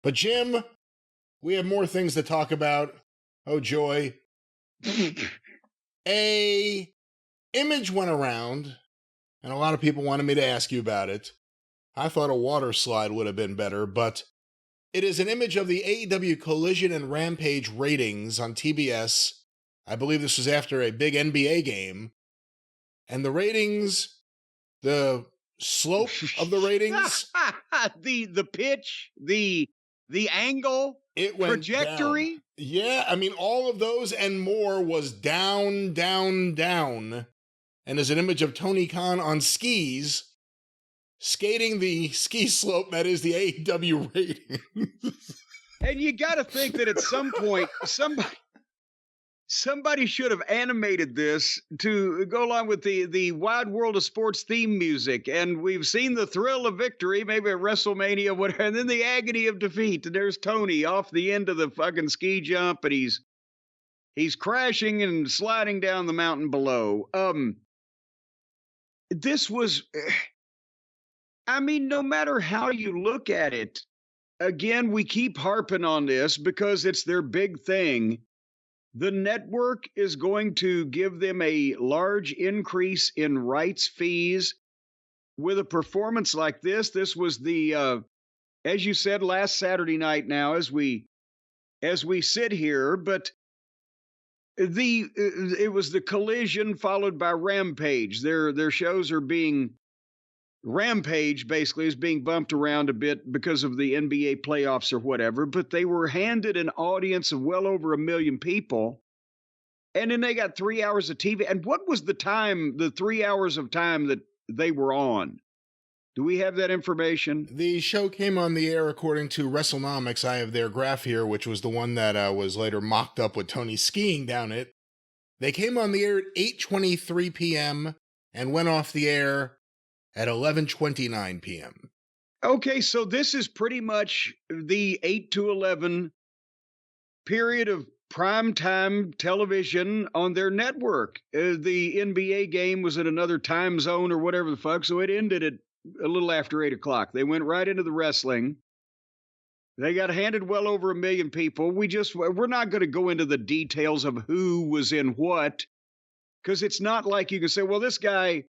But Jim, we have more things to talk about. Oh, joy. A image went around, and a lot of people wanted me to ask you about it. I thought a water slide would have been better, but it is an image of the AEW Collision and Rampage ratings on TBS. I believe this was after a big NBA game. And the ratings, the slope of the ratings, the pitch, the angle, it went trajectory. Down. Yeah, I mean, all of those and more was down, down, down. And there's an image of Tony Khan on skis, skating the ski slope that is the AEW ratings. And you got to think that at some point, somebody should have animated this to go along with the Wide World of Sports theme music. And we've seen the thrill of victory, maybe at WrestleMania, whatever, and then the agony of defeat. And there's Tony off the end of the fucking ski jump, and he's crashing and sliding down the mountain below. This was, I mean, no matter how you look at it, again, we keep harping on this because it's their big thing. The network is going to give them a large increase in rights fees with a performance like this. This was the, as you said, last Saturday night now as we sit here, but it was the Collision followed by Rampage. Their shows are being, Rampage basically is being bumped around a bit because of the NBA playoffs or whatever, but they were handed an audience of well over 1 million people. And then they got 3 hours of TV. And what was the time, the 3 hours of time that they were on? Do we have that information? The show came on the air according to WrestleNomics. I have their graph here, which was the one that was later mocked up with Tony skiing down it. They came on the air at 8:23 p.m. and went off the air at 11:29 p.m. Okay, so this is pretty much the 8 to 11 period of primetime television on their network. The NBA game was at another time zone or whatever the fuck, so it ended at a little after 8 o'clock. They went right into the wrestling. They got handed well over 1 million people. We're not going to go into the details of who was in what, because it's not like you can say, well, this guy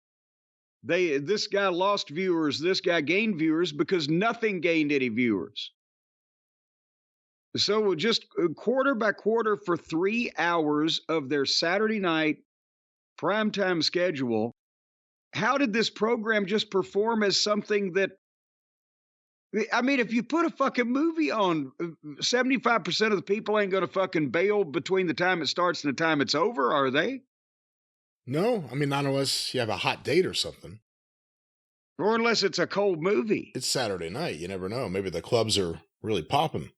lost viewers, this guy gained viewers, because nothing gained any viewers. So just quarter by quarter for 3 hours of their Saturday night primetime schedule, how did this program just perform as something that, I mean, if you put a fucking movie on, 75% of the people ain't going to fucking bail between the time it starts and the time it's over, are they? No, I mean, not unless you have a hot date or something. Or unless it's a cold movie. It's Saturday night. You never know. Maybe the clubs are really popping.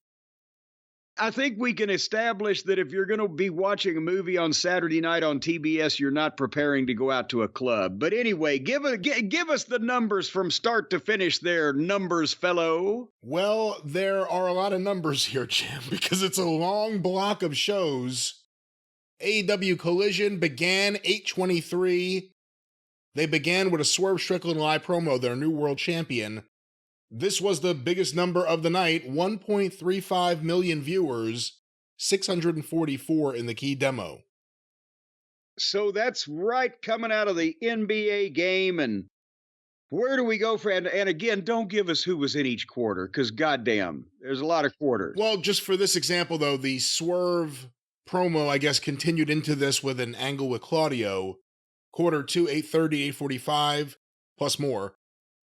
I think we can establish that if you're going to be watching a movie on Saturday night on TBS, you're not preparing to go out to a club. But anyway, give us the numbers from start to finish there, numbers fellow. Well, there are a lot of numbers here, Jim, because it's a long block of shows. AEW Collision began 8:23. They began with a Swerve Strickland live promo, their new world champion. This was the biggest number of the night, 1.35 million viewers, 644 in the key demo. So that's right coming out of the NBA game. And where do we go for, and again, don't give us who was in each quarter, because goddamn, there's a lot of quarters. Well, just for this example, though, the Swerve promo, I guess, continued into this with an angle with Claudio. Quarter 2, 8:30, 8:45, plus more.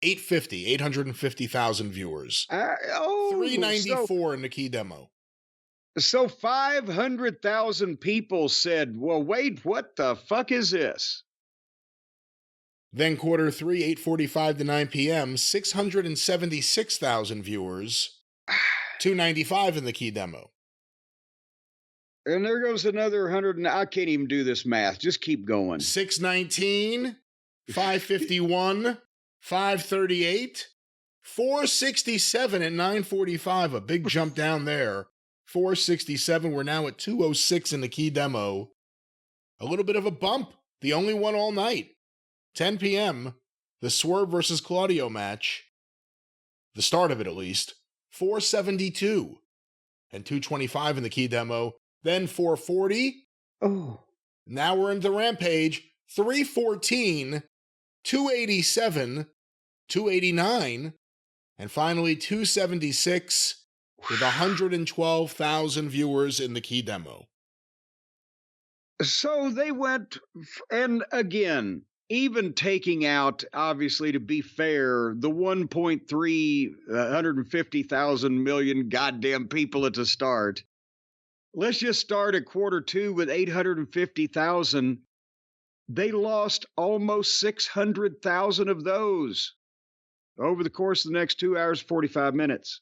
850,000 viewers. 394 in the key demo. So 500,000 people said, well, wait, what the fuck is this? Then quarter 3, 8:45 to 9 p.m., 676,000 viewers. 295 in the key demo. And there goes another 100, I can't even do this math. Just keep going. 619, 551, 538, 467 at 9:45. A big jump down there. 467. We're now at 206 in the key demo. A little bit of a bump. The only one all night. 10 p.m. The Swerve versus Claudio match. The start of it, at least. 472, and 225 in the key demo. Then 440. Oh. Now we're into Rampage. 314, 287, 289, and finally 276 with 112,000 viewers in the key demo. So they went, and again, even taking out, obviously, to be fair, the 150,000 million goddamn people at the start. Let's just start at quarter two with 850,000. They lost almost 600,000 of those over the course of the next 2 hours, 45 minutes.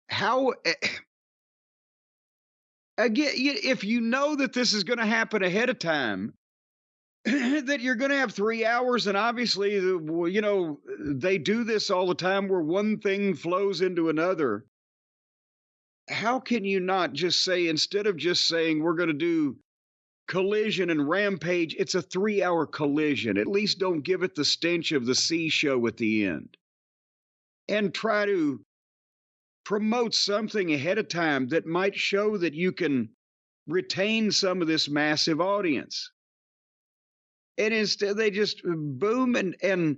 How, again, if you know that this is going to happen ahead of time, that you're going to have 3 hours, and obviously, you know, they do this all the time where one thing flows into another. How can you not just say, instead of just saying we're going to do Collision and Rampage, it's a 3-hour collision. At least don't give it the stench of the C show at the end. And try to promote something ahead of time that might show that you can retain some of this massive audience. And instead they just boom, and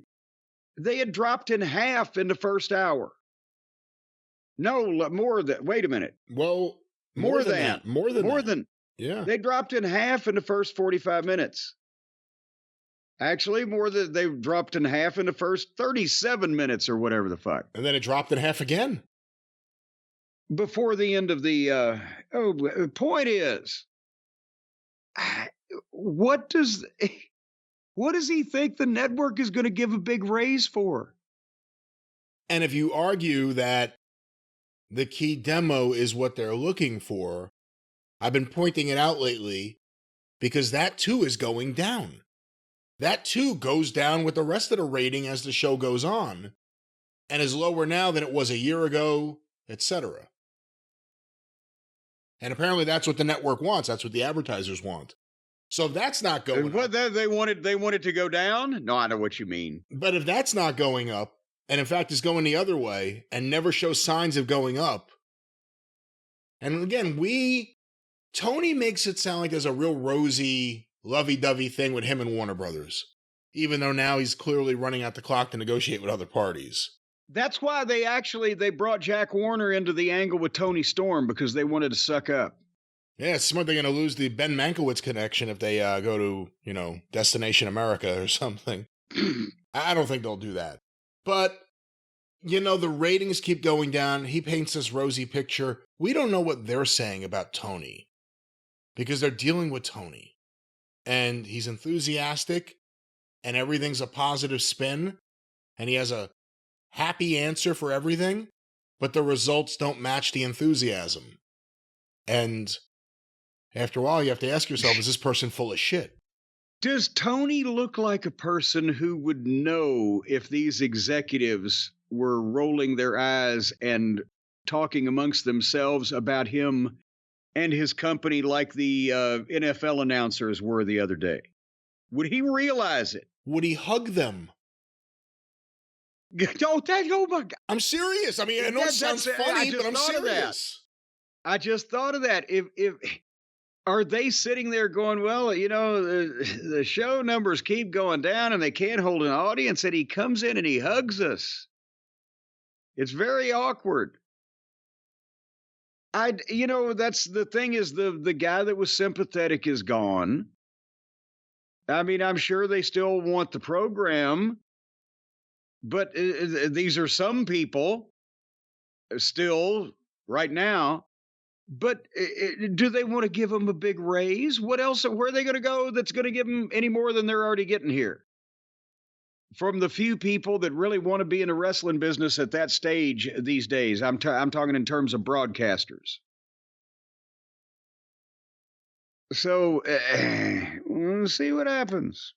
they had dropped in half in the first hour. No, more than, wait a minute. Well, more than that. More than. Yeah. They dropped in half in the first 45 minutes. Actually, more than they dropped in half in the first 37 minutes or whatever the fuck. And then it dropped in half again. Before the end of the, point is, what does he think the network is going to give a big raise for? And if you argue that the key demo is what they're looking for, I've been pointing it out lately because that too is going down. That too goes down with the rest of the rating as the show goes on and is lower now than it was a year ago, etc. And apparently that's what the network wants. That's what the advertisers want. So if that's not going up, they wanted to go down? No, I know what you mean. But if that's not going up, and in fact is going the other way and never shows signs of going up, and again, Tony makes it sound like there's a real rosy, lovey-dovey thing with him and Warner Brothers, even though now he's clearly running out the clock to negotiate with other parties. That's why they brought Jack Warner into the angle with Tony Storm, because they wanted to suck up. Yeah, it's smart. They're going to lose the Ben Mankiewicz connection if they go to, Destination America or something. I don't think they'll do that. But, the ratings keep going down. He paints this rosy picture. We don't know what they're saying about Tony, because they're dealing with Tony. And he's enthusiastic, and everything's a positive spin, and he has a happy answer for everything, but the results don't match the enthusiasm. And after a while, you have to ask yourself, is this person full of shit? Does Tony look like a person who would know if these executives were rolling their eyes and talking amongst themselves about him and his company like the NFL announcers were the other day? Would he realize it? Would he hug them? Oh my God. I'm serious. I mean, I know it sounds funny, but I'm serious. I just thought of that. If are they sitting there going, well, the show numbers keep going down and they can't hold an audience, and he comes in and he hugs us. It's very awkward. That's the thing, is the guy that was sympathetic is gone. I mean, I'm sure they still want the program, but these are some people still right now. But do they want to give them a big raise? What else? Where are they going to go that's going to give them any more than they're already getting here? From the few people that really want to be in the wrestling business at that stage these days, I'm talking in terms of broadcasters. So we'll see what happens.